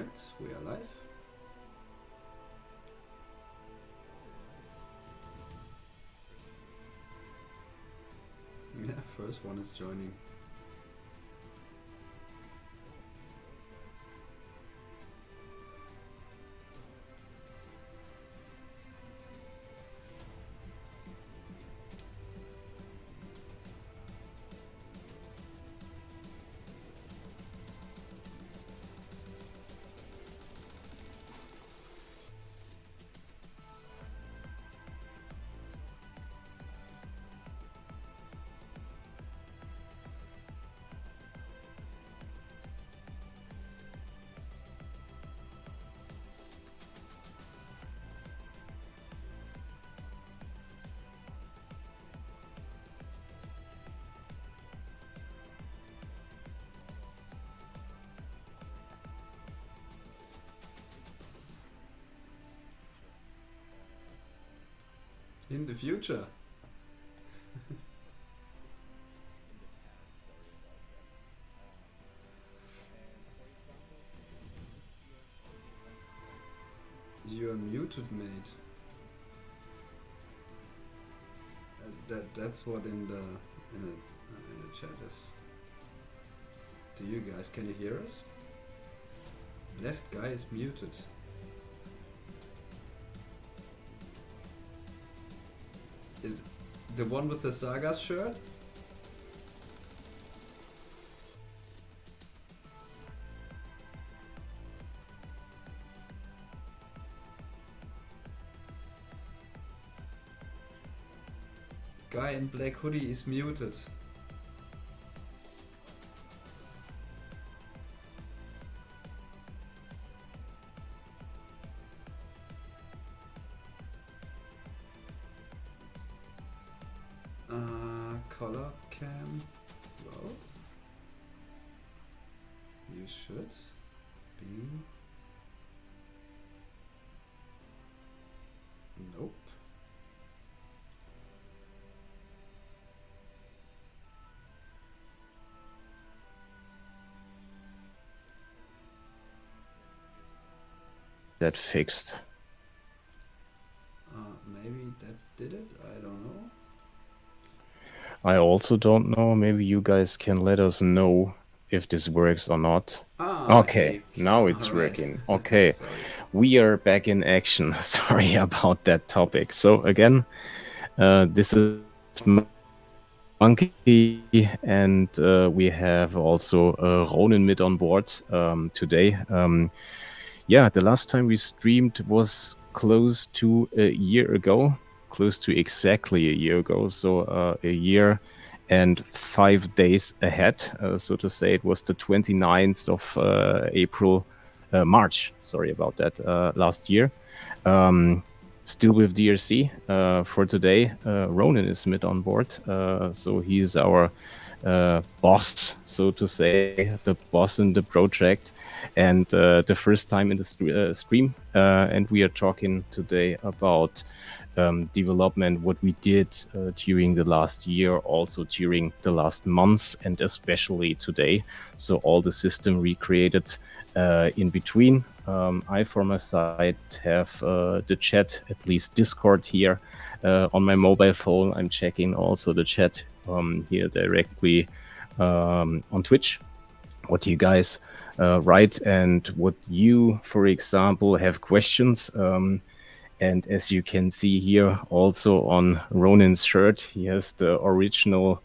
Alright, we are live. Yeah, first one is joining. In the future. You're muted, mate. That's what in the chat is. Do you guys, can you hear us? Left guy is muted. Is the one with the Sagas shirt? Guy in black hoodie is muted. Color cam. Well, you should be. Nope. That fixed. Maybe that did it? I don't know. I also don't know. Maybe you guys can let us know if this works or not. Okay, now it's working. Okay, we are back in action. Sorry about that topic. So again, this is Monkey, and we have also Ronin mid on board today. Yeah, the last time we streamed was close to a year ago, close to exactly a year ago. So a year and 5 days ahead, so to say. It was the 29th of March, sorry about that, last year. Still with DRC for today. Ronin is mid on board, so he's our boss, so to say, the boss in the project, and the first time in the stream. And we are talking today about development, what we did during the last year, also during the last months, and especially today. So all the system recreated in between. I, for my side, have the chat, at least Discord here on my mobile phone. I'm checking also the chat here directly on Twitch, what you guys write and what you, for example, have questions. And as you can see here, also on Ronin's shirt, he has the original,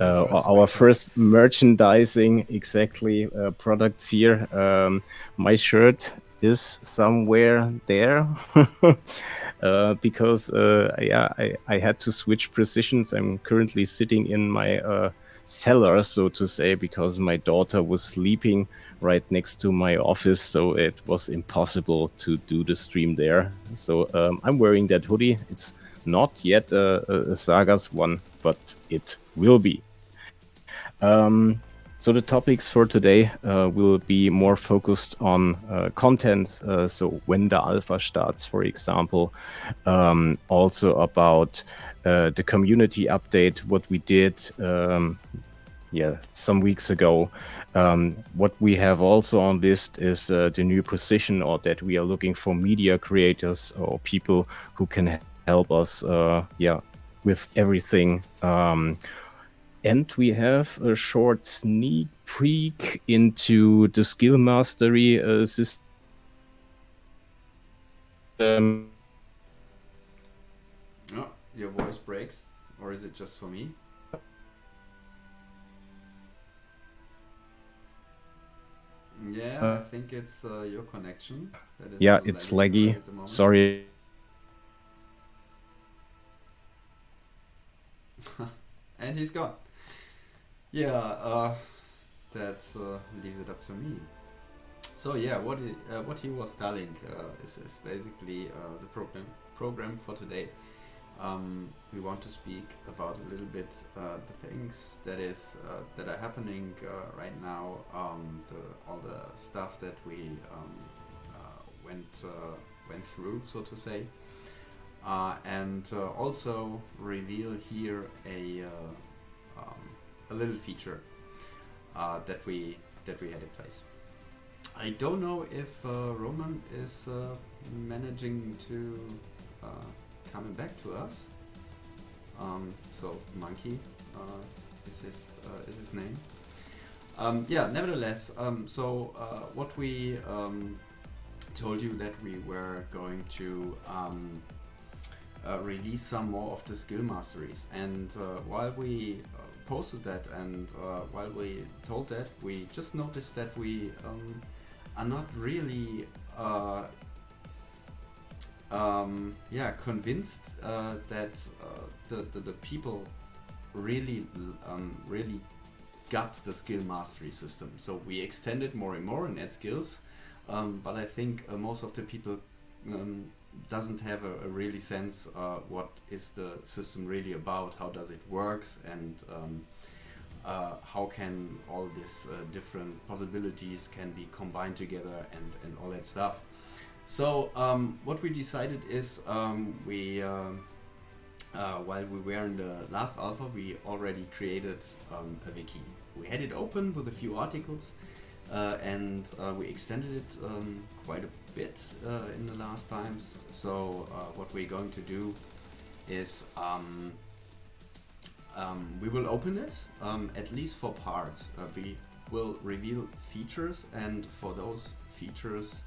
our first merchandising, exactly, products here. My shirt is somewhere there because I had to switch positions. I'm currently sitting in my cellar, so to say, because my daughter was sleeping right next to my office, so it was impossible to do the stream there. So I'm wearing that hoodie. It's not yet a Sagas one, but it will be. So the topics for today will be more focused on content, so when the alpha starts, for example. Also about the community update, what we did, some weeks ago. What we have also on list is the new position, or that we are looking for media creators or people who can help us with everything. And we have a short sneak peek into the skill mastery system. Oh, your voice breaks, or is it just for me? Yeah, I think it's your connection that is It's lagging right laggy. at the moment. Sorry. And he's gone. Yeah, that leaves it up to me. So yeah, what he was telling is basically the program for today. We want to speak about a little bit the things that are happening right now, all the stuff that we went through, so to say, and also reveal here a little feature that we had in place. I don't know if Roman is managing to coming back to us. So Monkey is his name. Yeah. Nevertheless, so what we told you that we were going to release some more of the skill masteries, and while we posted that and while we told that, we just noticed that we are not really convinced that the people really got the skill mastery system. So we extended more and more and add skills, but I think most of the people doesn't have a really sense what is the system really about, how does it works, and how can all these different possibilities can be combined together and all that stuff. So what we decided is while we were in the last alpha, we already created a wiki. We had it open with a few articles, and we extended it quite a bit in the last times. So what we're going to do is we will open it, at least for parts. We will reveal features, and for those features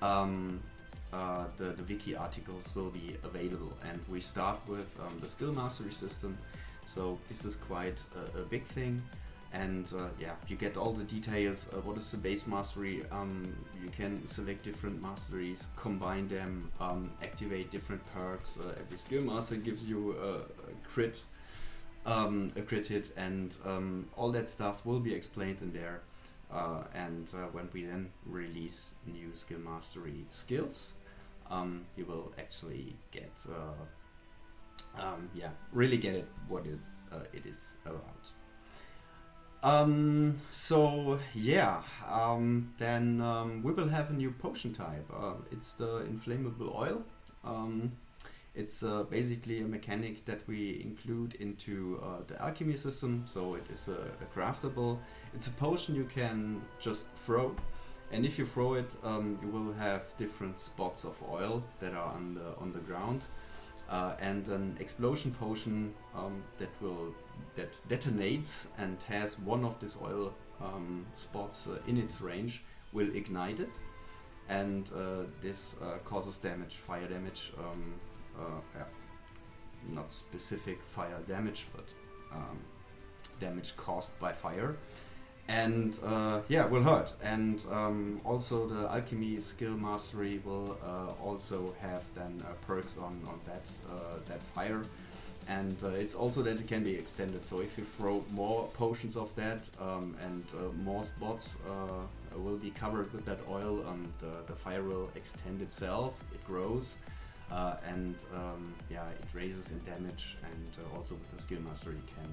the wiki articles will be available, and we start with the skill mastery system. So this is quite a big thing, and you get all the details. What is the base mastery? You can select different masteries, combine them, activate different perks. Every skill master gives you a crit hit, and all that stuff will be explained in there. And when we then release new skill mastery skills, you will actually get really get it what is it is about. Then we will have a new potion type. It's the inflammable oil. It's basically a mechanic that we include into the alchemy system, so it is a craftable. It's a potion you can just throw, and if you throw it, you will have different spots of oil that are on the ground, and an explosion potion that detonates and has one of these oil spots in its range will ignite it, and this causes damage, fire damage. Not specific fire damage, but damage caused by fire, and will hurt. And also the alchemy skill mastery will also have then perks on that fire, and it's also that it can be extended. So if you throw more potions of that, and more spots will be covered with that oil, and the fire will extend itself, it grows. And it raises in damage, and also with the skill master you can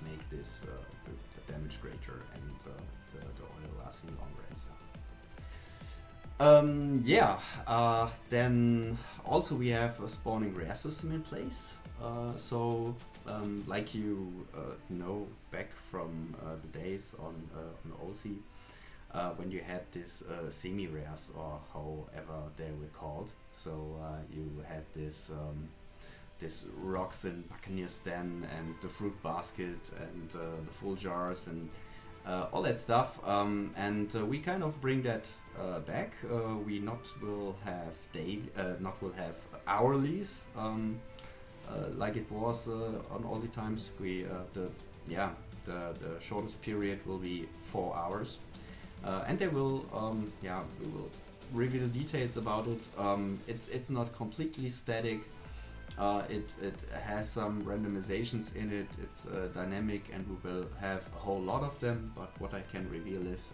make this the damage greater, and the oil lasting longer and stuff. Then also we have a spawning rare system in place. Like you know, back from the days on OC when you had this semi-rares, or however they were called. So you had this rocks and Buccaneer's Den and the fruit basket and the full jars and all that stuff, and we kind of bring that back. We will have hourlies like it was on Aussie times. The shortest period will be 4 hours, and we will reveal details about it. It's not completely static. It has some randomizations in it. It's dynamic, and we will have a whole lot of them. But what I can reveal is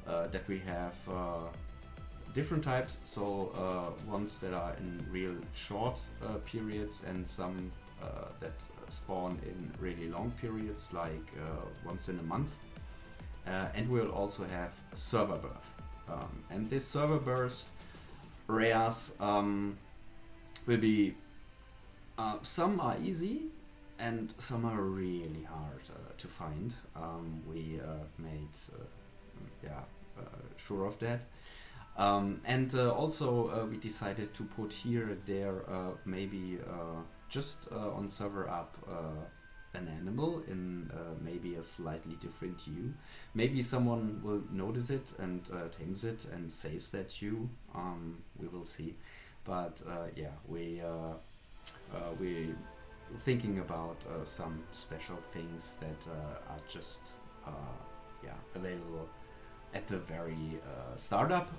that we have different types. So ones that are in real short periods, and some that spawn in really long periods, like once in a month. And we'll also have server birth. And this server birth rares will be some are easy and some are really hard to find. We made sure of that. And also we decided to put here and there maybe just on server up an animal in maybe a slightly different hue. Maybe someone will notice it and tames it and saves that hue. We will see. But we're thinking about some special things that are just available at the very startup.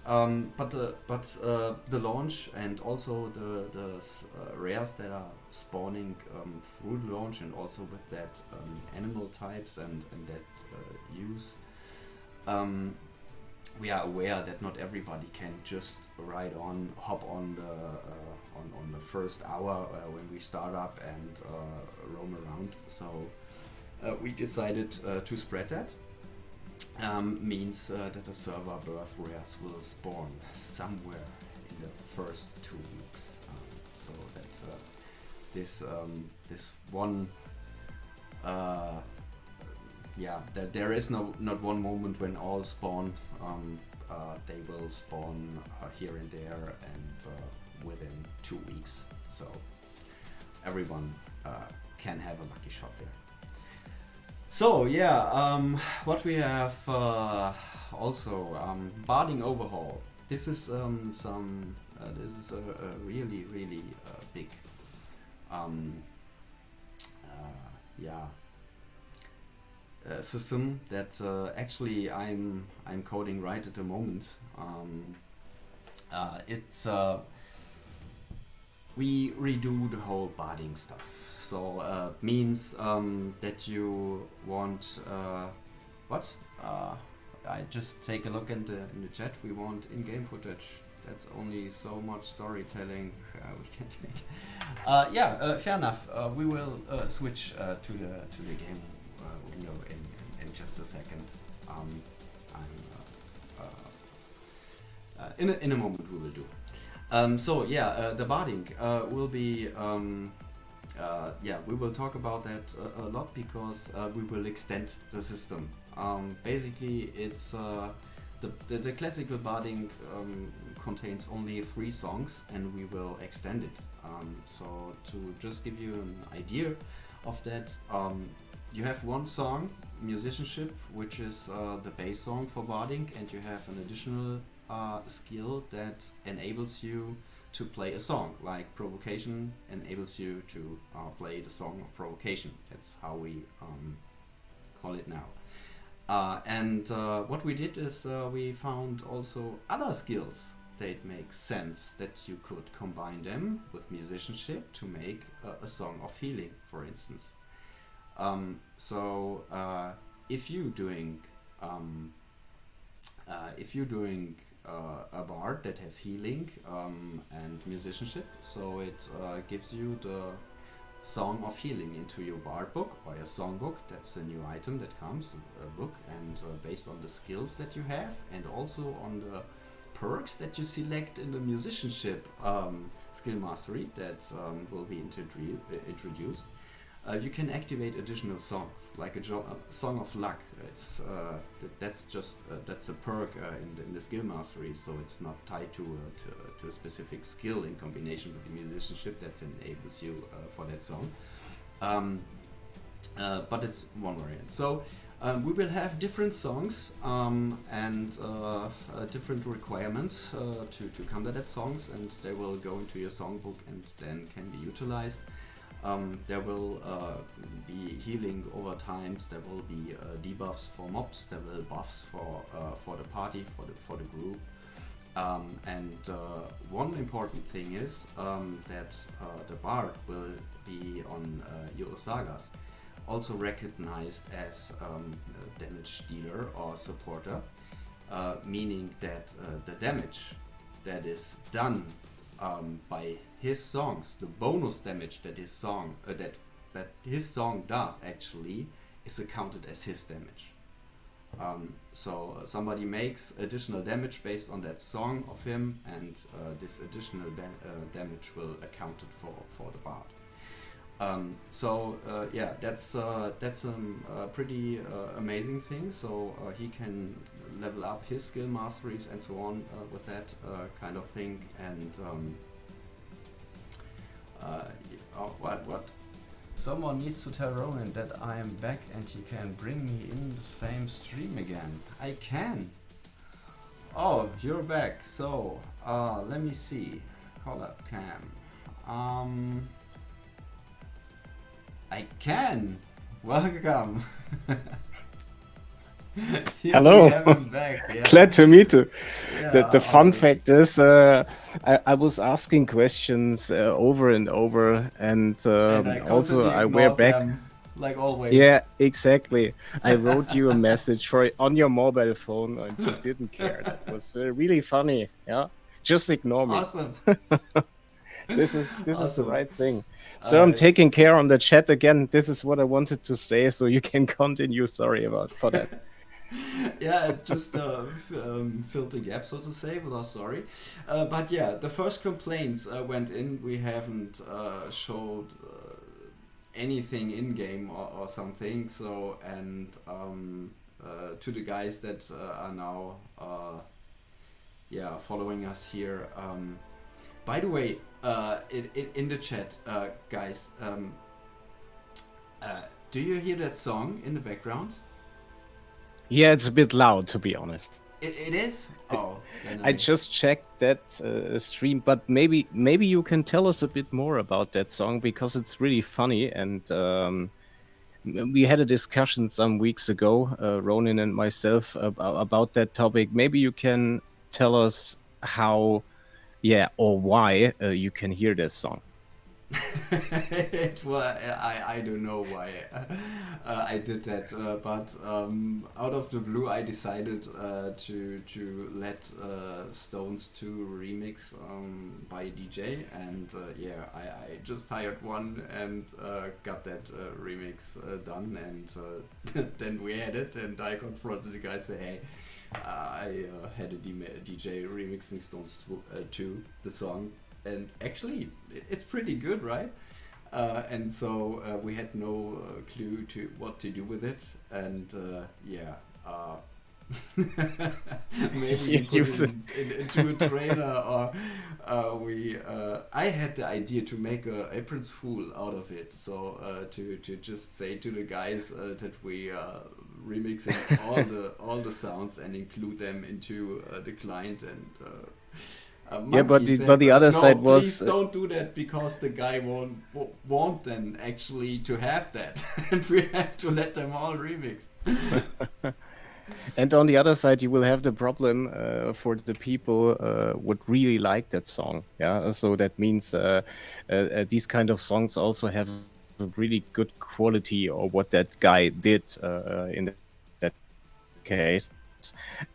But the launch and also the rares that are spawning through the launch, and also with that animal types and that use. We are aware that not everybody can just hop on the first hour when we start up and roam around. So we decided to spread that. Means that the server birth rares will spawn somewhere in the first 2 weeks. So that this one. That there is not one moment when all spawn. They will spawn here and there, and within 2 weeks. So everyone can have a lucky shot there. So what we have also barding overhaul. This is this is a really big system that actually I'm coding right at the moment. It's we redo the whole barding stuff. So means that you want what? I just take a look in the chat. We want in-game footage. That's only so much storytelling we can take. Fair enough. We will switch to the game window in just a second. In a moment we will do. The barding will be. We will talk about that a lot, because we will extend the system. Basically, it's the classical barding contains only 3 songs, and we will extend it. So to just give you an idea of that, you have 1 song, musicianship, which is the bass song for barding, and you have an additional skill that enables you to play a song, like provocation enables you to play the song of provocation. That's how we call it now. What we did is we found also other skills that make sense, that you could combine them with musicianship to make a song of healing, for instance. If you're doing a bard that has healing and musicianship, so it gives you the song of healing into your bard book or your song book. That's a new item that comes, a book, and based on the skills that you have, and also on the perks that you select in the musicianship skill mastery that will be introduced. you can activate additional songs, like a song of luck. It's that's a perk in the skill mastery, so it's not tied to a specific skill in combination with the musicianship that enables you for that song. But it's one variant. So we will have different songs and different requirements to combat songs, and they will go into your songbook and then can be utilized. There will be healing over times. There will be debuffs for mobs. There will buffs for the party, for the group. And one important thing is that the bard will be on UOSagas, also recognized as a damage dealer or supporter, meaning that the damage that is done by his songs, the bonus damage that his song does actually, is accounted as his damage. So somebody makes additional damage based on that song of him, and this additional damage will accounted for the bard. Yeah, that's a pretty amazing thing. So he can level up his skill masteries and so on with that kind of thing. And what? Someone needs to tell Ronan that I am back and he can bring me in the same stream again. I can. Oh, you're back. So let me see. Collab cam. I can. Welcome. Hello. Back. Yeah. Glad to meet you. Yeah, The fun fact is, I was asking questions over and over, and also I were back. Like always. Yeah, exactly. I wrote you a message on your mobile phone, and you didn't care. That was really funny. Yeah, just ignore me. Awesome. This is the right thing. So I'm taking care on the chat again. This is what I wanted to say, so you can continue. Sorry for that. Yeah, it just filled the gap, so to say, but I'm sorry. But yeah, the first complaints went in. We haven't showed anything in game or something. So, and to the guys that are now following us here. By the way, in the chat, guys, do you hear that song in the background? Yeah, it's a bit loud, to be honest. It is? Oh, then I just checked that stream, but maybe you can tell us a bit more about that song, because it's really funny, and we had a discussion some weeks ago, Ronin and myself, about that topic. Maybe you can tell us how, or why you can hear this song. I don't know why I did that, but out of the blue I decided to let Stones 2 remix by DJ, and I just hired one and got that remix done, and then we had it, and I confronted the guy, say, hey, I had a DJ remixing Stones 2 the song. And actually, it's pretty good, right? And so we had no clue to what to do with it, and maybe we put it into a trailer, or I had the idea to make a April's Fool out of it. So to just say to the guys that we are remixing all the sounds and include them into the client, and. But the other side was, please don't do that, because the guy won't then actually to have that, and we have to let them all remix. And on the other side, you will have the problem for the people would really like that song. Yeah, so that means these kind of songs also have a really good quality, or what that guy did in that case.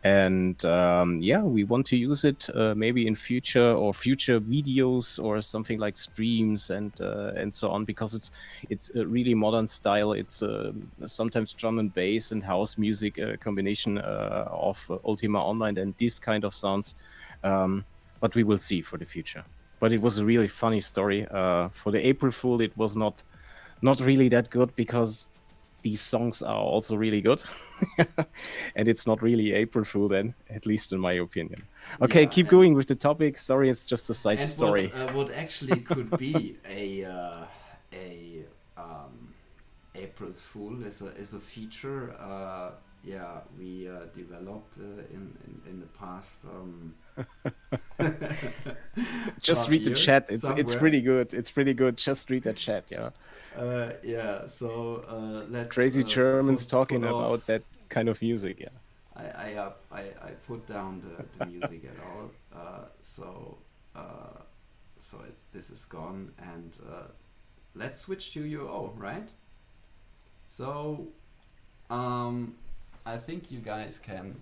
And we want to use it maybe in future videos or something like streams and so on, because it's a really modern style. It's sometimes drum and bass and house music combination of Ultima Online and these kind of sounds, but we will see for the future. But it was a really funny story. For the April Fool, it was not not really that good because these songs are also really good. And it's not really April Fool then, at least in my opinion. Okay, Yeah, keep going with the topic. Sorry, it's just a side and story. what actually could be a April's Fool is a feature. Yeah, we developed in the past. Just read the year, chat. It's somewhere. pretty good. It's pretty good. Just read the chat. Yeah. Yeah. So let's Crazy Germans talking put off. about that kind of music. Yeah. I put down the music at all. This is gone, and let's switch to UO, right? So I think you guys can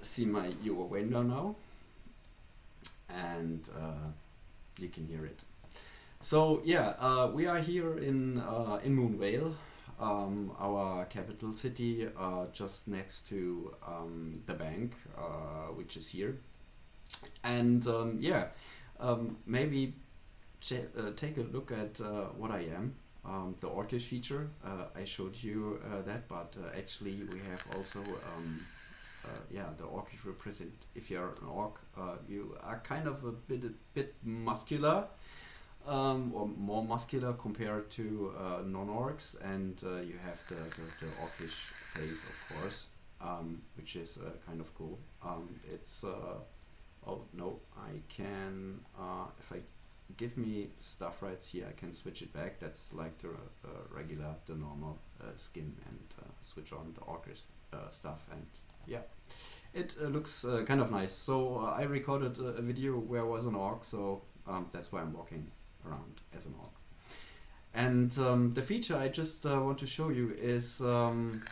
see my UO window now, and you can hear it. So yeah, we are here in Moonvale, our capital city, just next to the bank, which is here. And yeah, maybe take a look at what I am. The Orcish feature, I showed you that, but actually we have also yeah, the Orcish represent. If you're an Orc, you are kind of a bit muscular, or more muscular compared to non-Orcs, and you have the Orcish face, of course, which is kind of cool. It's oh no, I can if I give me stuff right here, I can switch it back. That's like the regular, the normal skin, and switch on the Orcish stuff, and yeah, it looks kind of nice. So I recorded a video where I was an Orc, so that's why I'm walking around as an Orc. And the feature I just want to show you is, and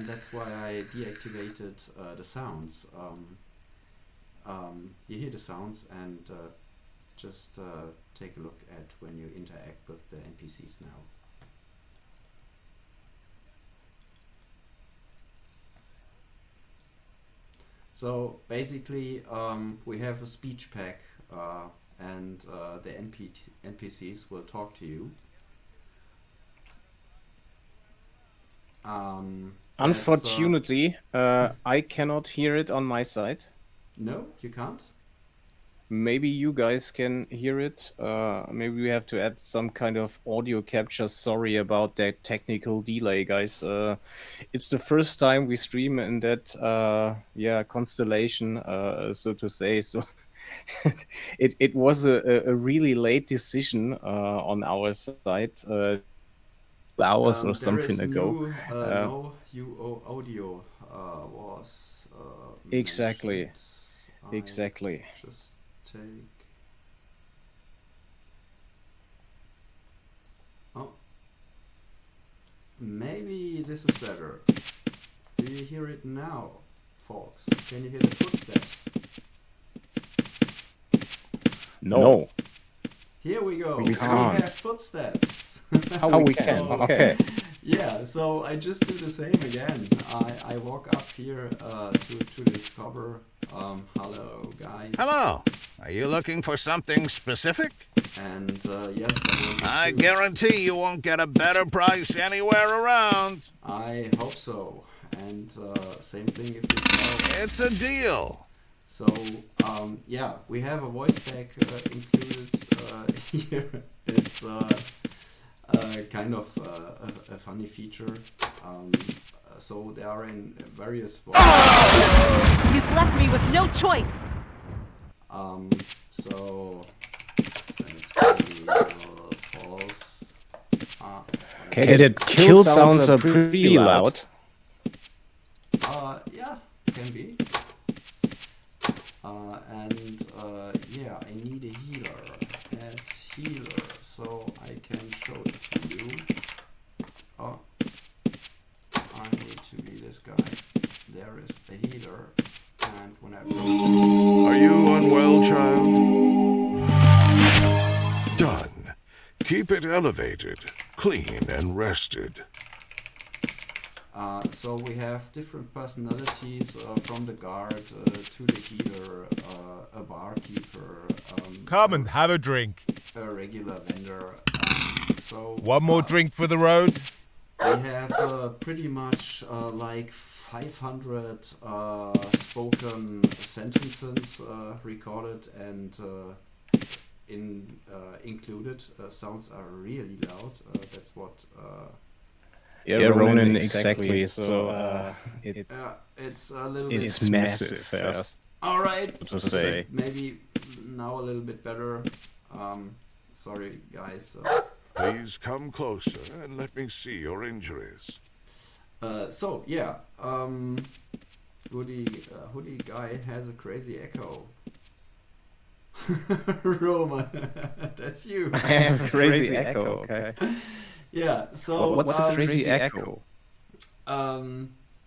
that's why I deactivated the sounds. You hear the sounds, and just take a look at when you interact with the NPCs now. So basically we have a speech pack, and the NPCs will talk to you. Unfortunately, I cannot hear it on my side. No, you can't? Maybe you guys can hear it. Maybe we have to add some kind of audio capture. Sorry about that technical delay, guys. It's the first time we stream in that yeah, constellation, so to say. So it was a really late decision on our side. 2 hours or something ago. No UO audio was Exactly. mentioned. Exactly. Just take. Oh, maybe this is better. Do you hear it now, folks? Can you hear the footsteps? No. Here we go. We can't. have footsteps. How we can? Okay. Yeah, so I just do the same again. I walk up here to discover. Hello, guys. Hello. Are you looking for something specific? And yes, I guarantee you won't get a better price anywhere around. I hope so. And same thing if you sell. It's a deal. So yeah, we have a voice pack included here. It's kind of a funny feature. So they are in various spots. You've left me with no choice. So false. Okay, the kill sounds are pretty loud. Yeah, can be. And yeah, I need a healer. Add healer, so I can show it to you. Oh, I need to be this guy. There is a healer, and when I Are you unwell, child? Done. Keep it elevated, clean and rested. so we have different personalities, from the guard to the healer, a barkeeper, Come and have a drink. a regular vendor. So One more drink for the road? we have pretty much like 500 spoken sentences recorded and included. Sounds are really loud. That's what. Yeah, Ronan, exactly. So It's a little it's bit massive. Fast. All right. To say. Maybe now a little bit better. Sorry, guys. Please come closer and let me see your injuries. So yeah, hoodie guy has a crazy echo. Roman, that's you. I have a crazy echo. Okay. Yeah. So What's a crazy echo?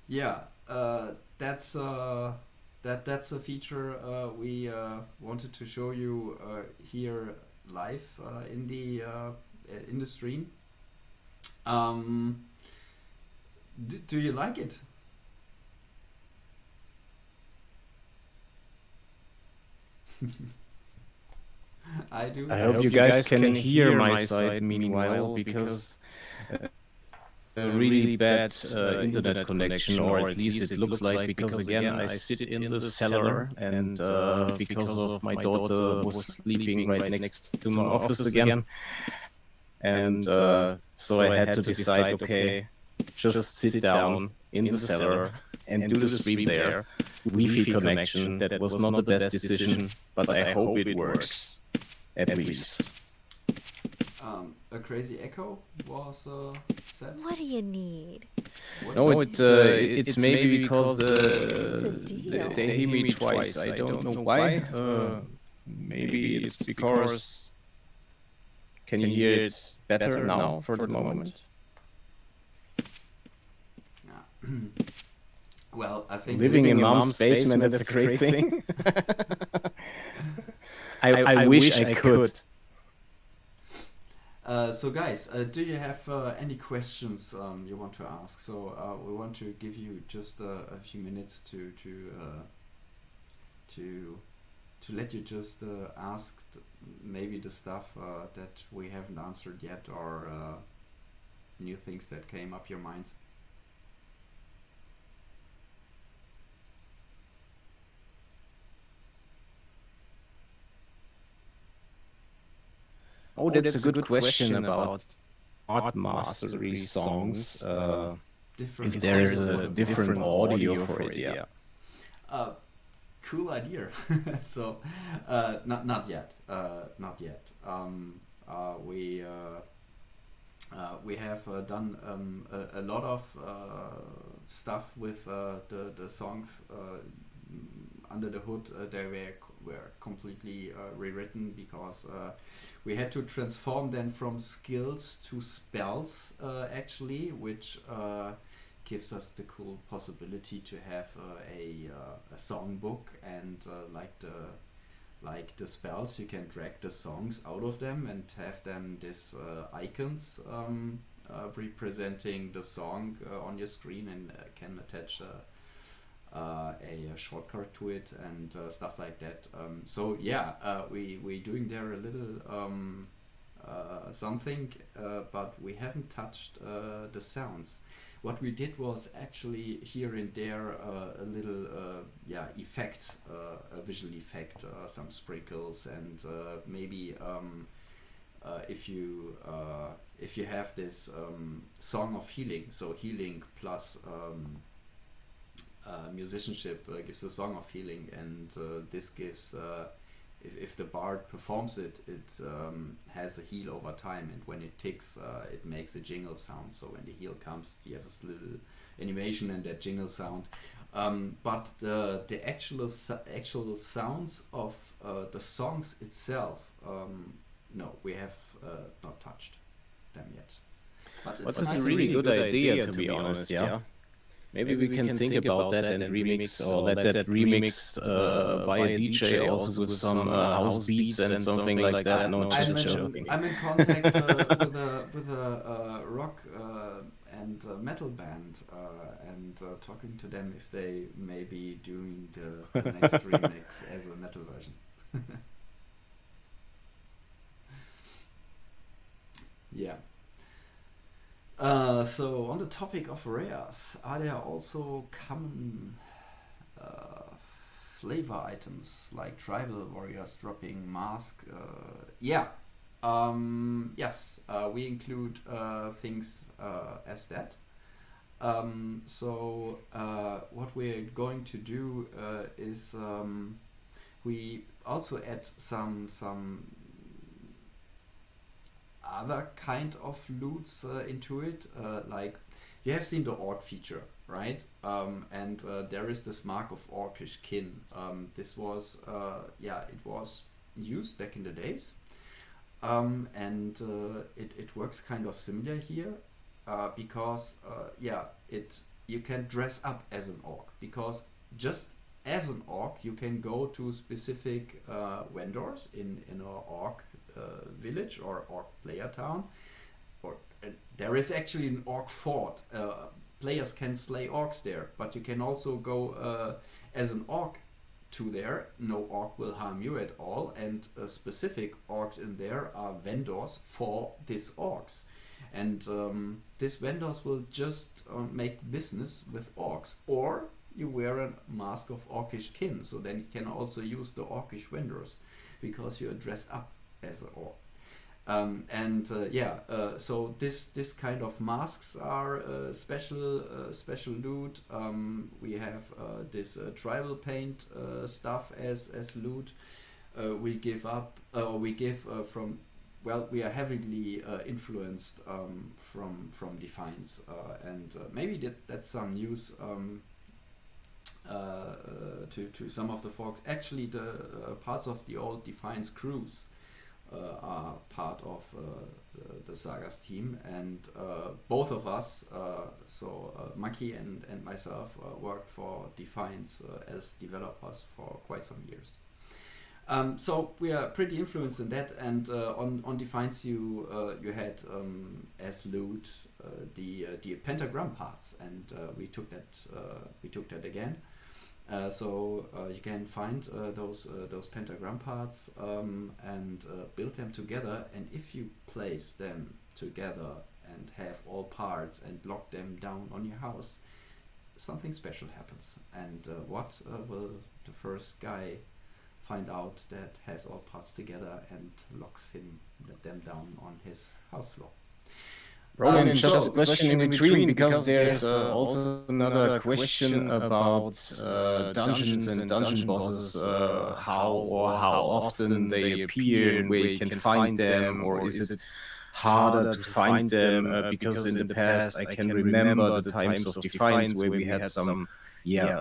Yeah. That's that's a feature we wanted to show you here live in the stream. Do you like it? I do. I hope you guys can hear my side meanwhile, because a really bad internet connection, or at least it looks like, because again I sit in the cellar, and because of my daughter was sleeping right next to my office again, and so I had to decide, okay, just sit down in the cellar and do the stream there. Wi-Fi connection, that was not the best decision, but I hope it works, at least. A crazy echo was said. What do you need? No, it's maybe because What's the deal? they hear me twice. I don't know why. Maybe it's because... Can you hear it better now for the moment? Well, I think Living in mom's basement, that's a great thing. I wish I could. So guys, do you have any questions you want to ask? So we want to give you just a few minutes to let you just ask maybe the stuff that we haven't answered yet, or new things that came up your minds. Oh, that's a good question about art mastery songs. If there's a different audio for it, yeah. Cool idea. So not yet. Not yet. We have done a lot of stuff with the songs under the hood. They were completely rewritten because we had to transform them from skills to spells, actually, which gives us the cool possibility to have a songbook, and like the spells, you can drag the songs out of them and have then these icons representing the song on your screen, and can attach a shortcut to it and stuff like that. So yeah, we doing there a little something, but we haven't touched the sounds. What we did was actually here and there a little effect, a visual effect, some sprinkles, and maybe if you have this song of healing, so healing plus musicianship gives a song of healing, and this gives if the bard performs it, has a heal over time, and when it ticks, it makes a jingle sound. So when the heal comes, you have this little animation and that jingle sound. But the actual sounds of the songs itself, no, we have not touched them yet. But it's a really good idea, to be honest. Yeah. Maybe we can think about that and remix, or let that remixed by a DJ, also with some house beats and something like that. No, just joking. I'm in contact with a rock and metal band, and talking to them if they may be doing the next remix as a metal version. Yeah. So on the topic of rares, are there also common flavor items like tribal warriors dropping mask? Yeah. Yes, we include things as that. So what we're going to do is we also add some other kind of loots into it. Like you have seen the orc feature, right? And there is this mark of orcish kin. This was it was used back in the days. And it works kind of similar here because you can dress up as an orc, because just as an orc you can go to specific vendors in an orc village or orc player town, or there is actually an orc fort. Players can slay orcs there, but you can also go as an orc to there. No orc will harm you at all, and specific orcs in there are vendors for these orcs, and these vendors will just make business with orcs. Or you wear a mask of orcish kin, so then you can also use the orcish vendors because you're dressed up as an orc. So this kind of masks are special loot. We have this tribal paint stuff as loot. We give from, well, we are heavily influenced from Defiance, and maybe that's some news to some of the folks. Actually, the parts of the old Defiance crews are part of the Sagas team, and both of us, Maki and myself, worked for Defiance as developers for quite some years. So we are pretty influenced in that, and on Defiance you had as loot the pentagram parts, and we took that again. So you can find those pentagram parts and build them together, and if you place them together and have all parts and lock them down on your house, something special happens. And what will the first guy find out that has all parts together and locks them down on his house floor? Rowan, just a question in between, because there's also another question about dungeons and dungeon bosses, how often they appear and where you can find them, or is it harder to find them? Because in the past I can remember the times of Defiance where we had some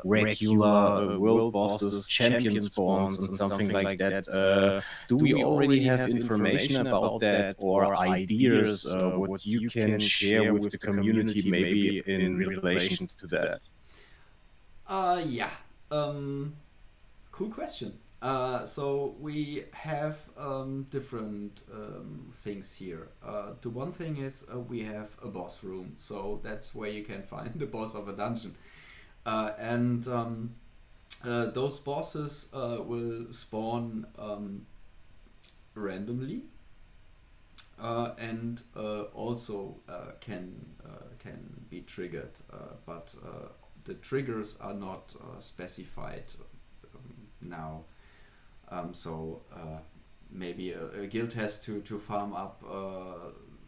regular world bosses, champion spawns, and something like that. Do we already have information about that, or ideas what you can share with the community maybe in relation to that? Cool question. So we have different things here. The one thing is we have a boss room, so that's where you can find the boss of a dungeon. And those bosses will spawn randomly, and also can be triggered, but the triggers are not specified now. So maybe a guild has to farm up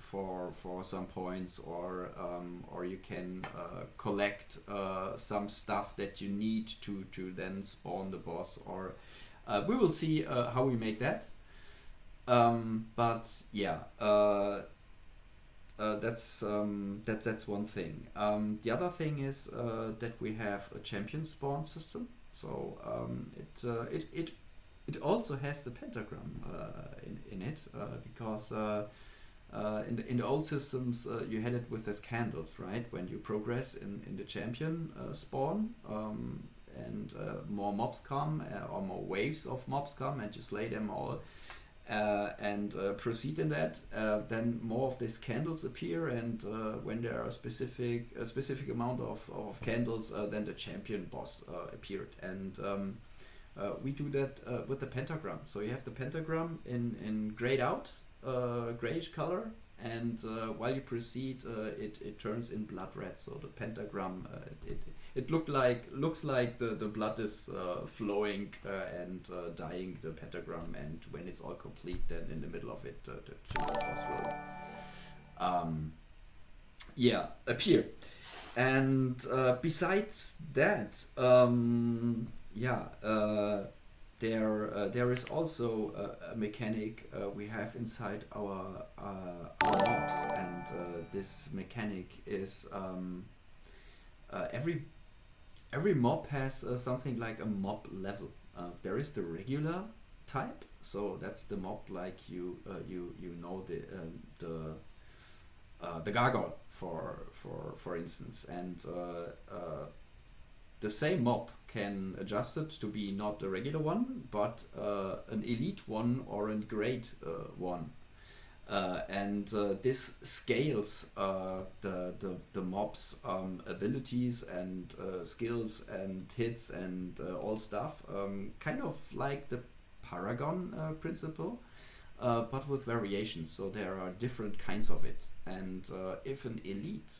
for some points, or you can collect some stuff that you need to then spawn the boss, or we will see how we make that. But yeah, that's one thing. The other thing is that we have a champion spawn system. So it also has the pentagram in it, because in the old systems you had it with these candles, right? When you progress in the champion spawn, and more mobs come, or more waves of mobs come, and you slay them all, and proceed in that, then more of these candles appear, and when there are a specific amount of candles, then the champion boss appeared. And we do that with the pentagram. So you have the pentagram in grayed out, grayish color, and while you proceed, it turns in blood red. So the pentagram, it looks like the blood is flowing and dyeing the pentagram, and when it's all complete, then in the middle of it, the children boss will appear. And besides that, there is also a mechanic we have inside our mobs, and this mechanic is every mob has something like a mob level. There is the regular type, so that's the mob like you know the gargoyle for instance, and the same mob can adjust it to be not a regular one, but an elite one or a great one. And this scales the mob's abilities and skills and hits and all stuff, kind of like the Paragon principle, but with variations. So there are different kinds of it. And if an elite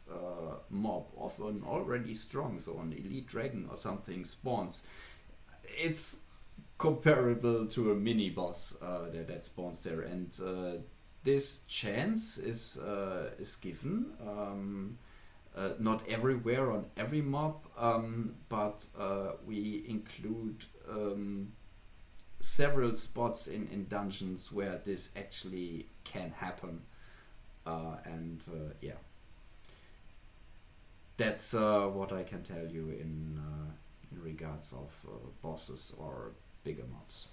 mob of an already strong, so an elite dragon or something spawns, it's comparable to a mini boss that spawns there, and this chance is given, not everywhere on every mob, but we include several spots in dungeons where this actually can happen. That's what I can tell you in regards of bosses or bigger mobs.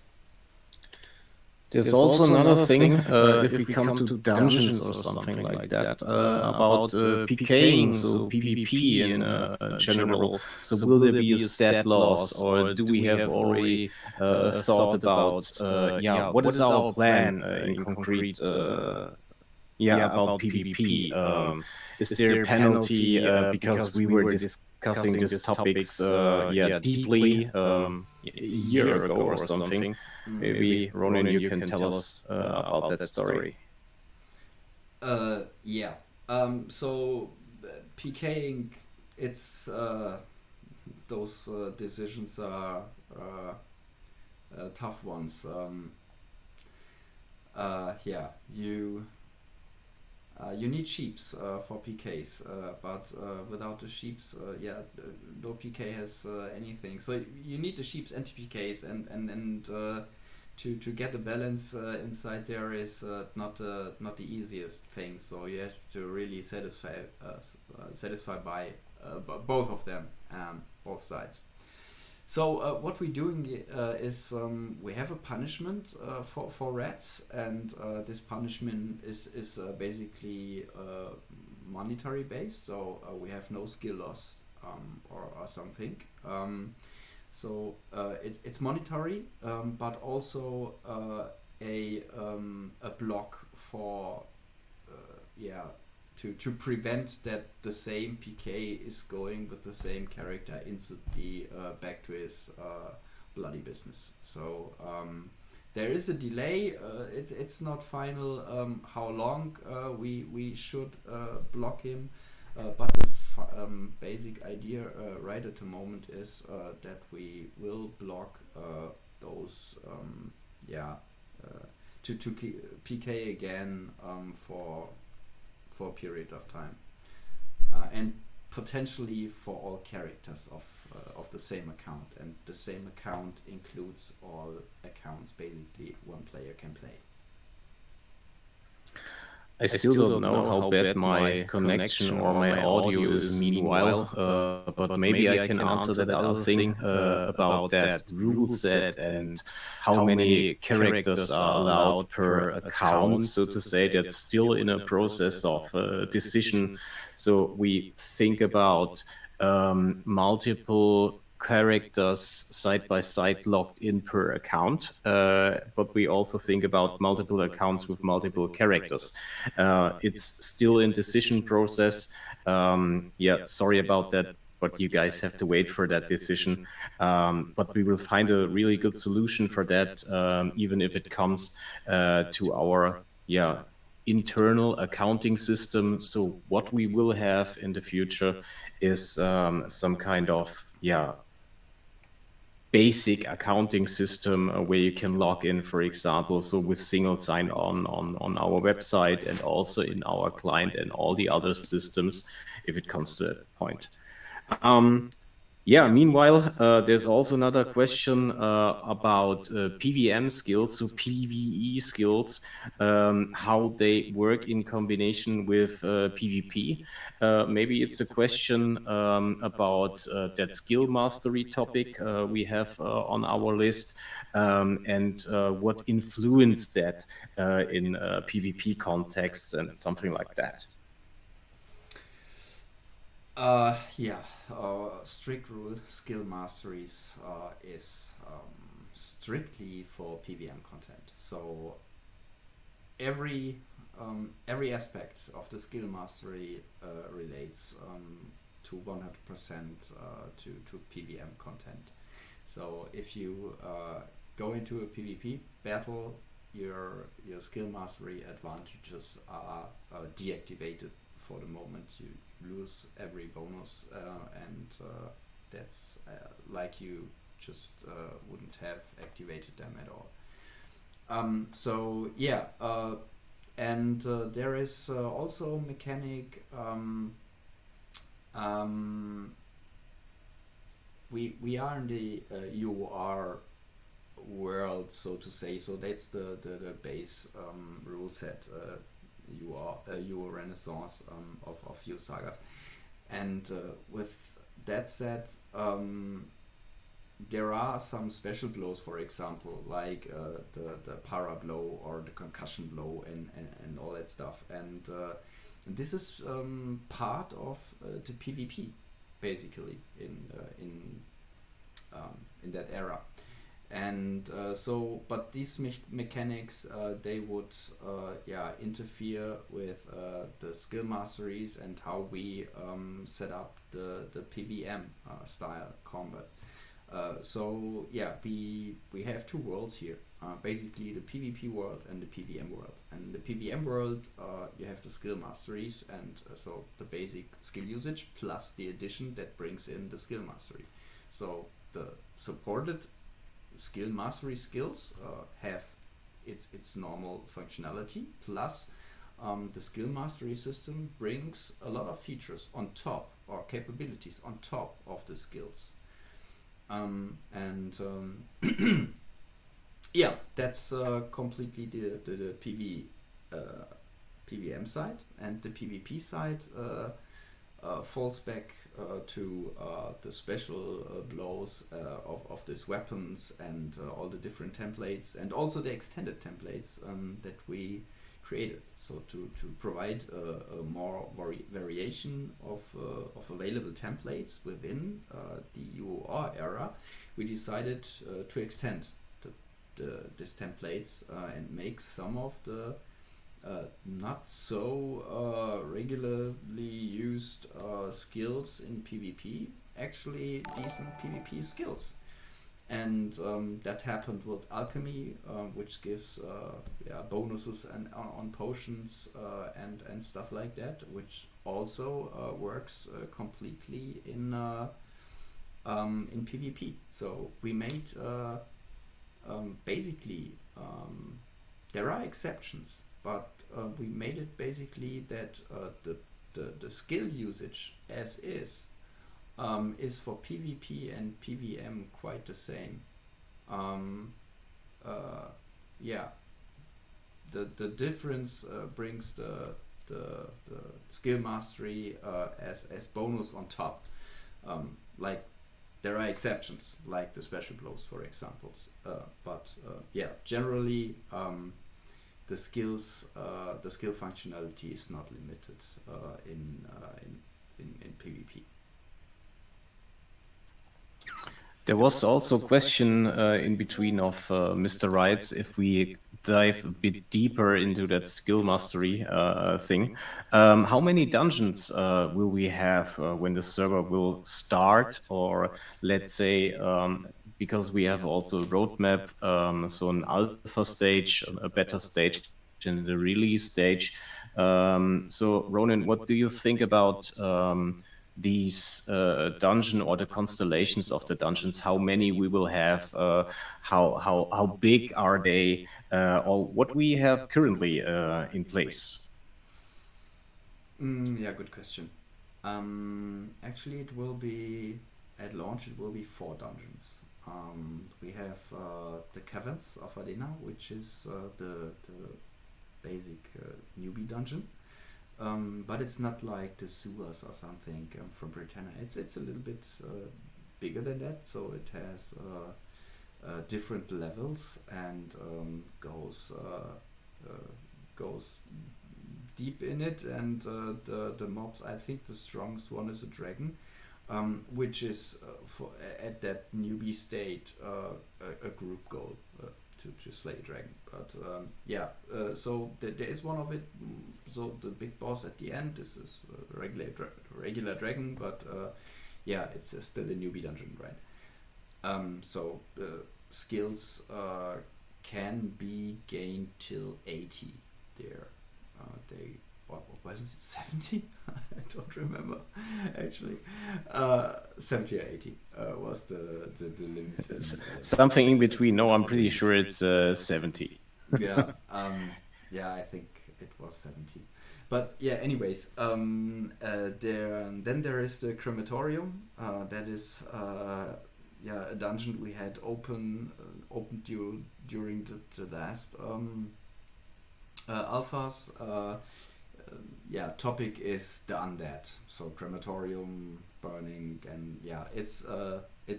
There's also another thing, if we come to dungeons or something like that, about PKing, so PvP in general. So will there be a stat loss, or do we have already thought about, what is our plan in concrete about PvP? Is there a penalty because we were discussing these topics deeply a year ago or something? Maybe Ronan, you can tell us about that story. So PKing, it's those decisions are tough ones. You need sheeps for PKs, but without the sheeps, no PK has anything. So you need the sheeps and PKs, and to get a balance inside there is not the easiest thing. So you have to really satisfy by both of them, both sides. So what we're doing is we have a punishment for rats, and this punishment is basically monetary based. So we have no skill loss or something. So it's monetary, but also a block for to prevent that the same PK is going with the same character instantly back to his bloody business. So there is a delay. It's not final how long we should block him, but the basic idea right at the moment is that we will block those to PK again for a period of time, and potentially for all characters of the same account, and the same account includes all accounts basically one player can play. I still don't know how bad my connection or my audio is meanwhile, but maybe I can answer that other thing about that rule set and how many characters are allowed per account, so to say. That's still in a process of decision. So we think about multiple characters side by side logged in per account, but we also think about multiple accounts with multiple characters. It's still in decision process. Sorry about that, but you guys have to wait for that decision. But we will find a really good solution for that, even if it comes to our internal accounting system. So what we will have in the future is some kind of basic accounting system where you can log in, for example, so with single sign-on our website and also in our client and all the other systems if it comes to that point. Meanwhile, there's also another question about PVM skills, so PvE skills, how they work in combination with PvP. Maybe it's a question about that skill mastery topic we have on our list, and what influenced that in PvP contexts and something like that. Strict rule skill masteries is strictly for PVM content. So every aspect of the skill mastery relates to 100% to PVM content. So if you go into a PvP battle, your skill mastery advantages are deactivated for the moment. You lose every bonus, and that's like you just wouldn't have activated them at all. And there is also a mechanic. We are in the UR world, so to say. So that's the base rule set. UO Renaissance of UOSagas, and with that said, there are some special blows, for example, like the para blow or the concussion blow and all that stuff, and this is part of the PvP basically in that era. And but these mechanics, they would interfere with the skill masteries and how we set up the PVM style combat. We have two worlds here, basically the PvP world and the PVM world. And the PVM world, you have the skill masteries, and so the basic skill usage plus the addition that brings in the skill mastery. So the supported skill mastery skills have its normal functionality, plus the skill mastery system brings a lot of features on top, or capabilities on top of the skills. That's completely the PVM side, and the PvP side falls back to the special blows of these weapons and all the different templates, and also the extended templates that we created. So to provide a more variation of available templates within the UOR era, we decided to extend these templates and make some of the not so regularly used skills in PvP actually decent PvP skills. And that happened with alchemy, which gives bonuses on potions and stuff like that, which also works completely in PvP. So we made basically there are exceptions, but we made it basically that the skill usage as is for PvP and PVM quite the same. The difference brings the skill mastery as bonus on top. Like there are exceptions, like the special blows, for examples. Generally the skill functionality is not limited in PvP. There was also a question in between of Mr. Wrights if we dive a bit deeper into that skill mastery thing. How many dungeons will we have when the server will start? Or let's say, because we have also a roadmap, so an alpha stage, a beta stage, in the release stage. So Ronan, what do you think about these dungeon or the constellations of the dungeons? How many we will have? How big are they? Or what we have currently in place? Yeah, good question. Actually, it will be at launch. It will be 4 dungeons. We have the Caverns of Adena, which is the basic newbie dungeon. But it's not like the sewers or something from Britannia. It's a little bit bigger than that. So it has different levels and goes deep in it. And the mobs. I think the strongest one is a dragon. Which is at that newbie state a group goal to slay a dragon. But so there is one of it. So the big boss at the end is a regular dragon, but it's still a newbie dungeon, right? So skills can be gained till 80 there. What was it, 70? I don't remember, actually. 70 or 80 was the limit. Something in between. No, I'm pretty sure it's 70. Yeah, I think it was 70. But yeah, anyways, then there is the crematorium. That is a dungeon we had open during the last alphas. Topic is the undead. So crematorium, burning, and it's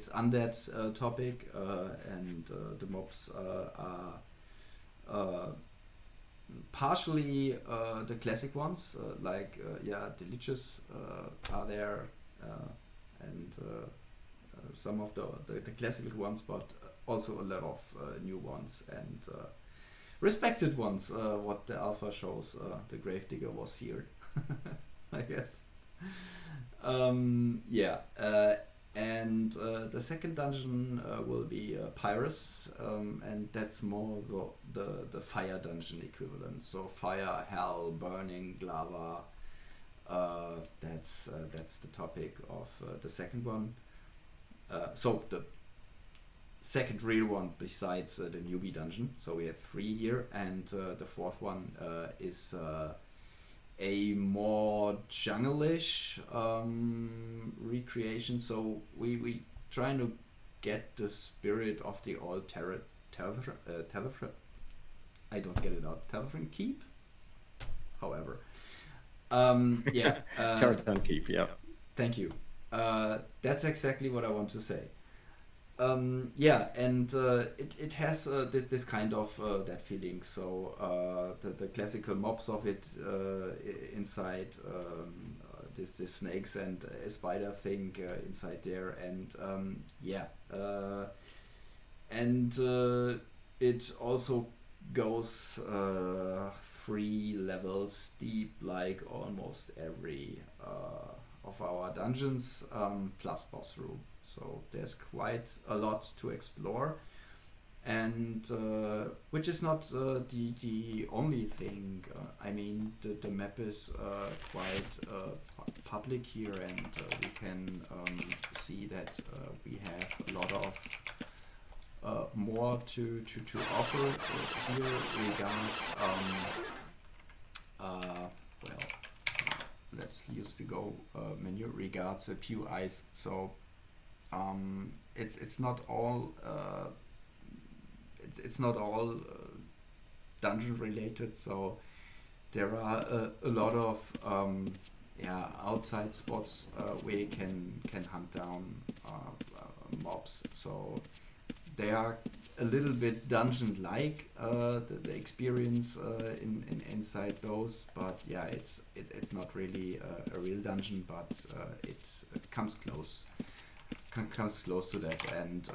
undead topic, and the mobs are partially the classic ones, the liches are there, and some of the classical ones, but also a lot of new ones and respected ones. What the alpha shows, the gravedigger was feared, I guess. And the second dungeon will be Pyrus, and that's more the fire dungeon equivalent. So fire, hell, burning, lava. That's the topic of the second one. So the second real one besides the newbie dungeon. So we have 3 here, and the fourth one is a more jungle-ish recreation. So we trying to get the spirit of the old Telethrin. I don't get it out. Telethrin Keep. However, Telethrin Keep. Yeah. Thank you. That's exactly what I want to say. It has this kind of that feeling. So the classical mobs of it inside this snakes and a spider thing inside there, and it also goes 3 levels deep, like almost every of our dungeons, plus boss room. So there's quite a lot to explore, and which is not the only thing. I mean, the map is quite public here, and we can see that we have a lot of more to offer here regards. Let's use the Go menu regards Pew Eyes. So. It's not all dungeon related. So there are a lot of outside spots where you can hunt down mobs. So they are a little bit dungeon like the experience inside those, but it's not really a real dungeon, but it comes close to that. And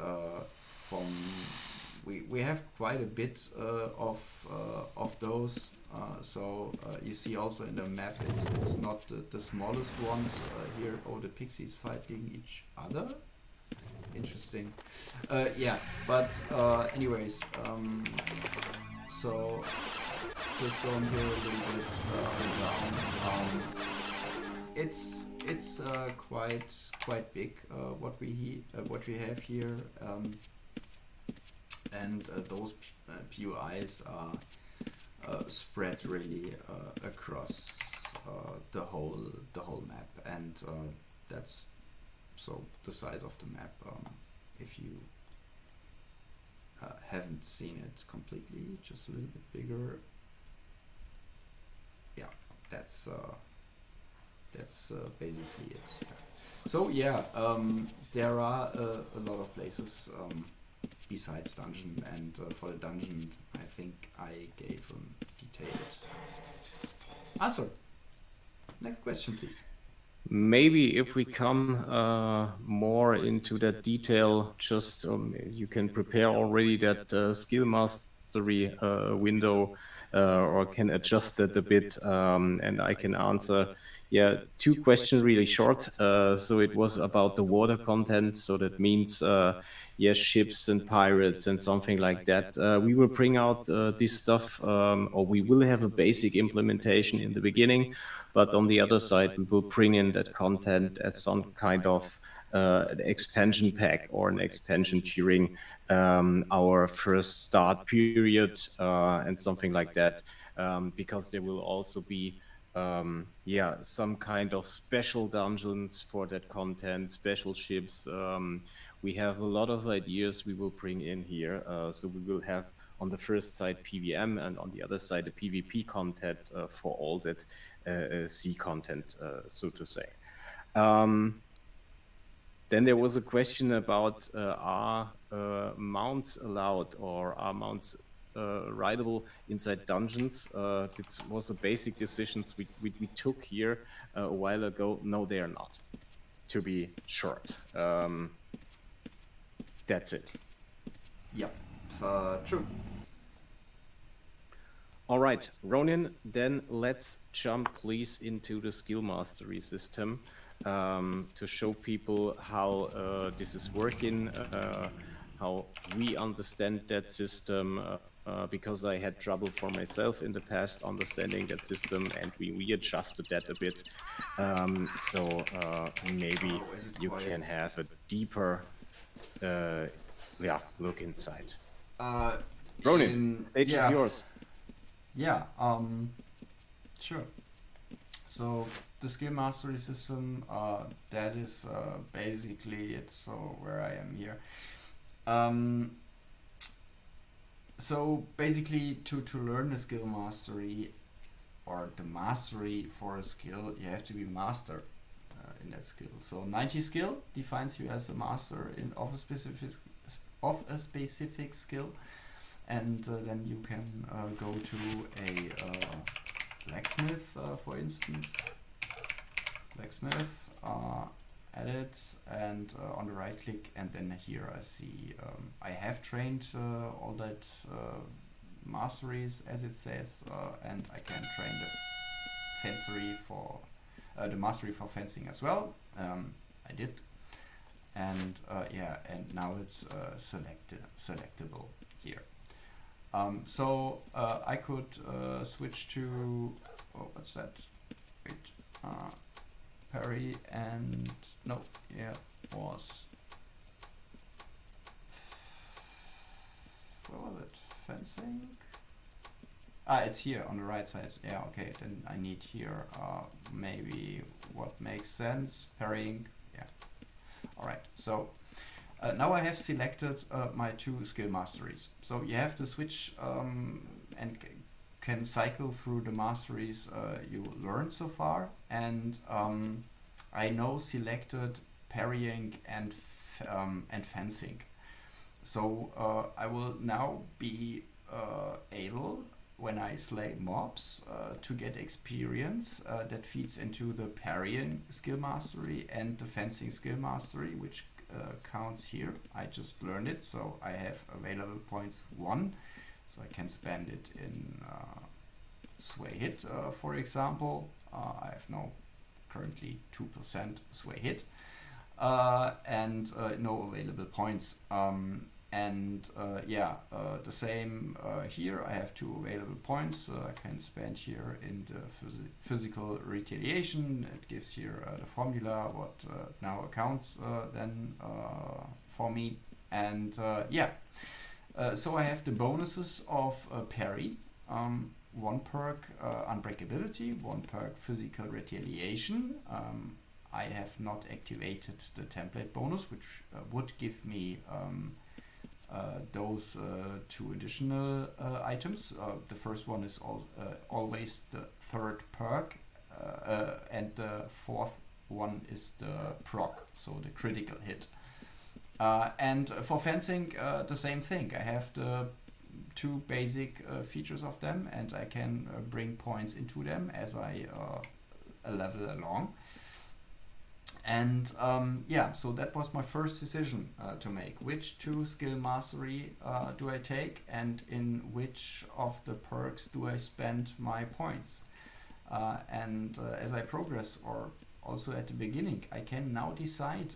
we have quite a bit of those. So you see also in the map, it's not the smallest ones here. Oh, the pixies fighting each other. Interesting. But anyways, so just going here a little bit down. It's quite big what we have here, and those POIs are spread really across the whole map, and that's so the size of the map. If you haven't seen it completely, just a little bit bigger. Yeah, that's basically it. So yeah, there are a lot of places besides dungeon, and for the dungeon, I think I gave detailed answer. Next question, please. Maybe if we come more into that detail, just you can prepare already that skill mastery window, or can adjust it a bit, and I can answer. Yeah, two questions really short. So it was about the water content. So that means, yes, ships and pirates and something like that. We will bring out this stuff, or we will have a basic implementation in the beginning. But on the other side, we will bring in that content as some kind of an expansion pack or an expansion during our first start period and something like that, because there will also be some kind of special dungeons for that content, special ships. We have a lot of ideas we will bring in here. So we will have on the first side PVM, and on the other side the PvP content for all that C content, so to say. Then there was a question about are mounts allowed, or are mounts rideable inside dungeons? This was a basic decisions we took here a while ago. No, they are not, to be short. That's it. Yep, true. All right, Ronin, then let's jump please into the skill mastery system to show people how this is working, how we understand that system, because I had trouble for myself in the past understanding that system, and we readjusted that a bit. So maybe you can have a deeper look inside. Ronin, stage is yours. Yeah, sure. So the skill mastery system, that is basically it. So where I am here. So basically to learn the skill mastery, or the mastery for a skill, you have to be master in that skill. So 90 skill defines you as a master of a specific skill. And then you can go to a blacksmith, for instance. Blacksmith, edit, and on the right click, and then here I see I have trained all that masteries, as it says, and I can train the mastery for fencing as well. I did, and and now it's selectable here. So I could switch to, what's that? Wait, parry and was, what was it? Fencing? It's here on the right side. Yeah, okay. Then I need here maybe what makes sense. Parrying. Yeah. All right. So. Now I have selected my two skill masteries. So you have to switch and can cycle through the masteries you learned so far. And I now selected parrying and fencing. So I will now be able, when I slay mobs, to get experience that feeds into the parrying skill mastery and the fencing skill mastery, which counts here. I just learned it, so I have available points 1, so I can spend it in sway hit, for example. I have now currently 2% sway hit, and no available points. And And the same here. I have 2 available points I can spend here in the physical retaliation. It gives here the formula what now accounts then for me. And so I have the bonuses of parry, 1 perk unbreakability, 1 perk physical retaliation. I have not activated the template bonus, which would give me those 2 additional items. The first one is always the 3rd perk, and the 4th one is the proc, so the critical hit. And for fencing, the same thing. I have the 2 basic features of them, and I can bring points into them as I level along. And so that was my first decision to make. Which 2 skill mastery do I take, and in which of the perks do I spend my points? And as I progress, or also at the beginning, I can now decide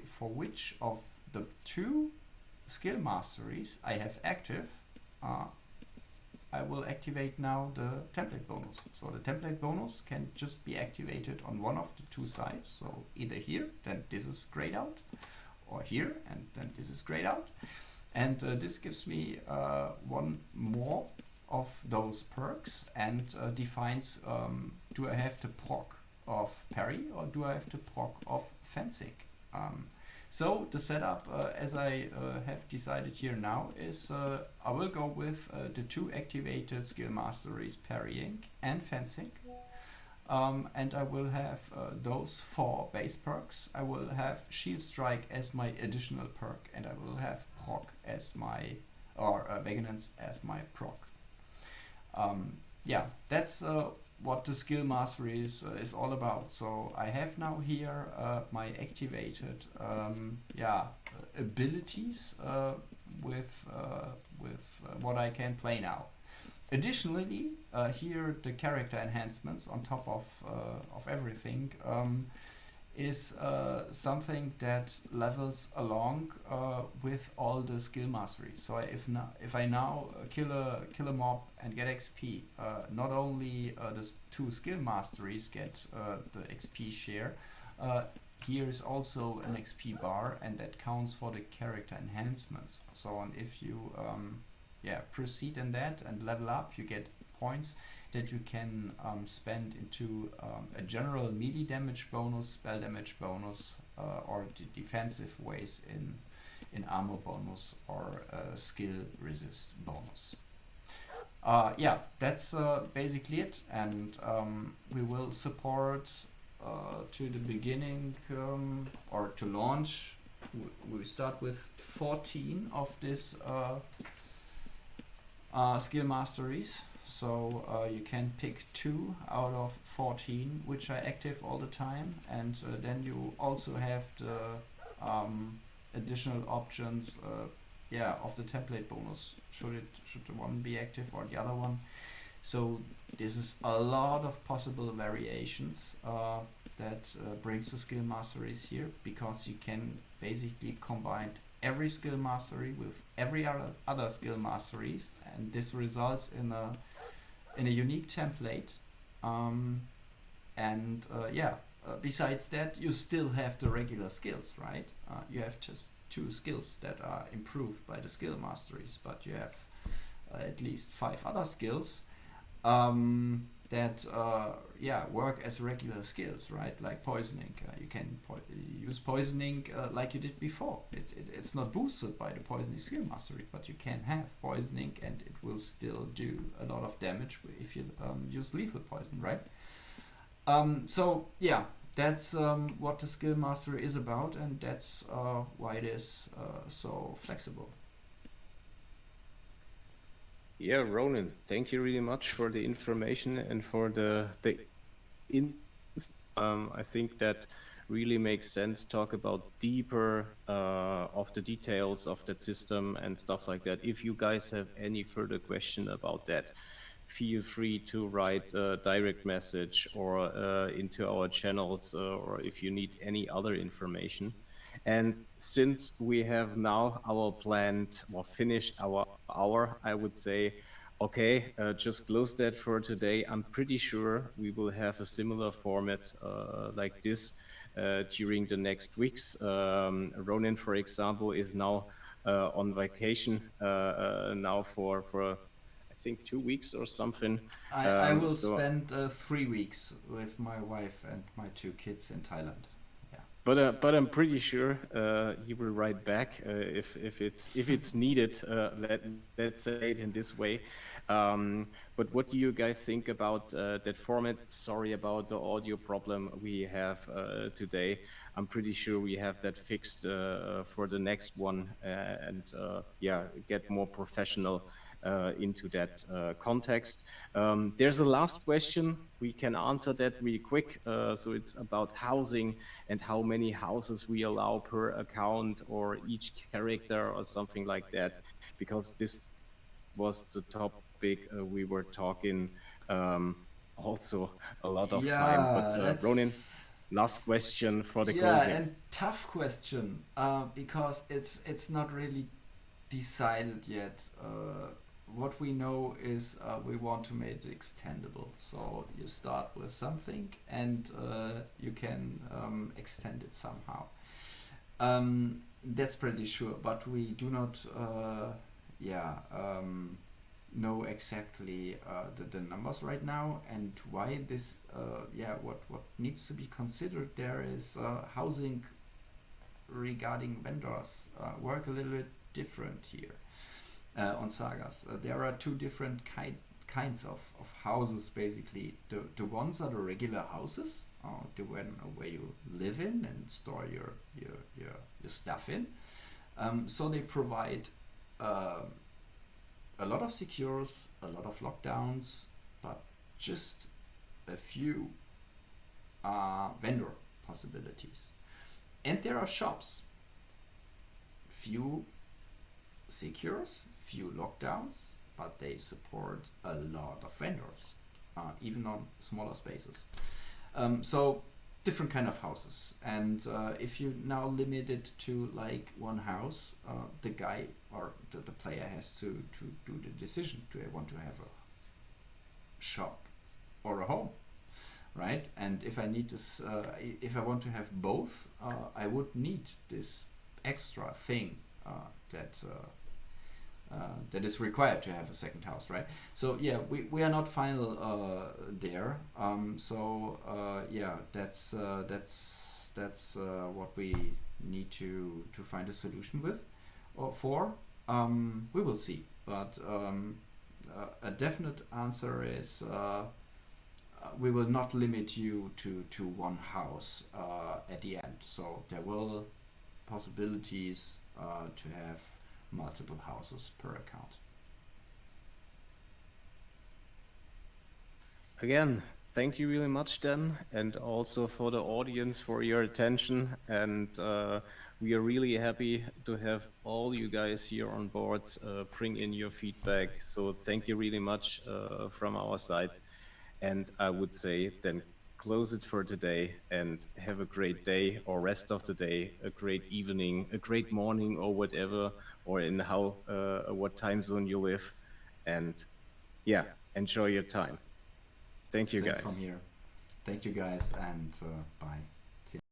for which of the 2 skill masteries I have active. I will activate now the template bonus. So the template bonus can just be activated on one of the 2 sides. So either here, then this is grayed out, or here, and then this is grayed out. And this gives me 1 more of those perks, and defines do I have the proc of parry, or do I have the proc of fencing? So the setup, as I have decided here now, is I will go with the 2 activated skill masteries, parrying and fencing. And I will have those 4 base perks. I will have shield strike as my additional perk, and I will have proc as my, or vigilance as my proc. That's what the skill mastery is all about. So I have now here my activated abilities with what I can play now. Additionally, here the character enhancements on top of everything is something that levels along with all the skill masteries. So if I now kill a mob and get XP, not only the 2 skill masteries get the XP share, here is also an XP bar, and that counts for the character enhancements. So and if you proceed in that and level up, you get points that you can spend into a general melee damage bonus, spell damage bonus, or the defensive ways in armor bonus or skill resist bonus. That's basically it, and we will support to the beginning or to launch. We start with 14 of this skill masteries. So you can pick 2 out of 14 which are active all the time, and then you also have the additional options of the template bonus. Should the one be active or the other one? So this is a lot of possible variations that brings the skill masteries here, because you can basically combine every skill mastery with every other skill masteries, and this results in a unique template. Besides that, you still have the regular skills, right? You have just 2 skills that are improved by the skill masteries, but you have at least 5 other skills that work as regular skills, right? Like poisoning. You can use poisoning like you did before. It's not boosted by the poisoning skill mastery, but you can have poisoning and it will still do a lot of damage if you use lethal poison, right? That's what the skill mastery is about, and that's why it is so flexible. Yeah, Ronan, thank you really much for the information and for I think that really makes sense. Talk about deeper of the details of that system and stuff like that. If you guys have any further question about that, feel free to write a direct message or into our channels, or if you need any other information. And since we have now our planned or finished our hour, I would say, okay, just close that for today. I'm pretty sure we will have a similar format like this during the next weeks. Ronan, for example, is now on vacation now for I think 2 weeks or something. I will So spend 3 weeks with my wife and my 2 kids in Thailand. Yeah. but I'm pretty sure he will write back if it's needed. Let's say it in this way. But what do you guys think about that format? Sorry about the audio problem we have today. I'm pretty sure we have that fixed for the next one, and yeah, get more professional into that context. There's a last question. We can answer that really quick. So it's about housing and how many houses we allow per account or each character or something like that, because this was the topic we were talking also a lot of time. But Yeah, Ronin, that's last question for the yeah, closing. and tough question because it's not really decided yet. What we know is we want to make it extendable. So you start with something and you can extend it somehow. That's pretty sure, but we do not, know exactly the numbers right now and why this. What needs to be considered there is housing regarding vendors work a little bit different here on Sagas. There are two different kinds of houses basically. The ones are the regular houses, the one where you live in and store your stuff in. So they provide a lot of secures, a lot of lockdowns, but just a few vendor possibilities. And there are shops, few secures, few lockdowns, but they support a lot of vendors, even on smaller spaces. So different kind of houses, and if you now limit it to like one house, the guy or the player has to do the decision: do I want to have a shop or a home, right? And if I need this, if I want to have both, I would need this extra thing that that is required to have a second house, right? So yeah, we are not final there. That's what we need to find a solution with or for. We will see, but a definite answer is we will not limit you to one house at the end. So there will possibilities to have multiple houses per account. Again, thank you really much, Dan, and also for the audience for your attention. And we are really happy to have all you guys here on board bring in your feedback. So thank you really much from our side. And I would say then close it for today and have a great day or rest of the day, a great evening, a great morning or whatever, or in how what time zone you live. And yeah, enjoy your time. Thank you Same from guys. here. Thank you guys, and bye.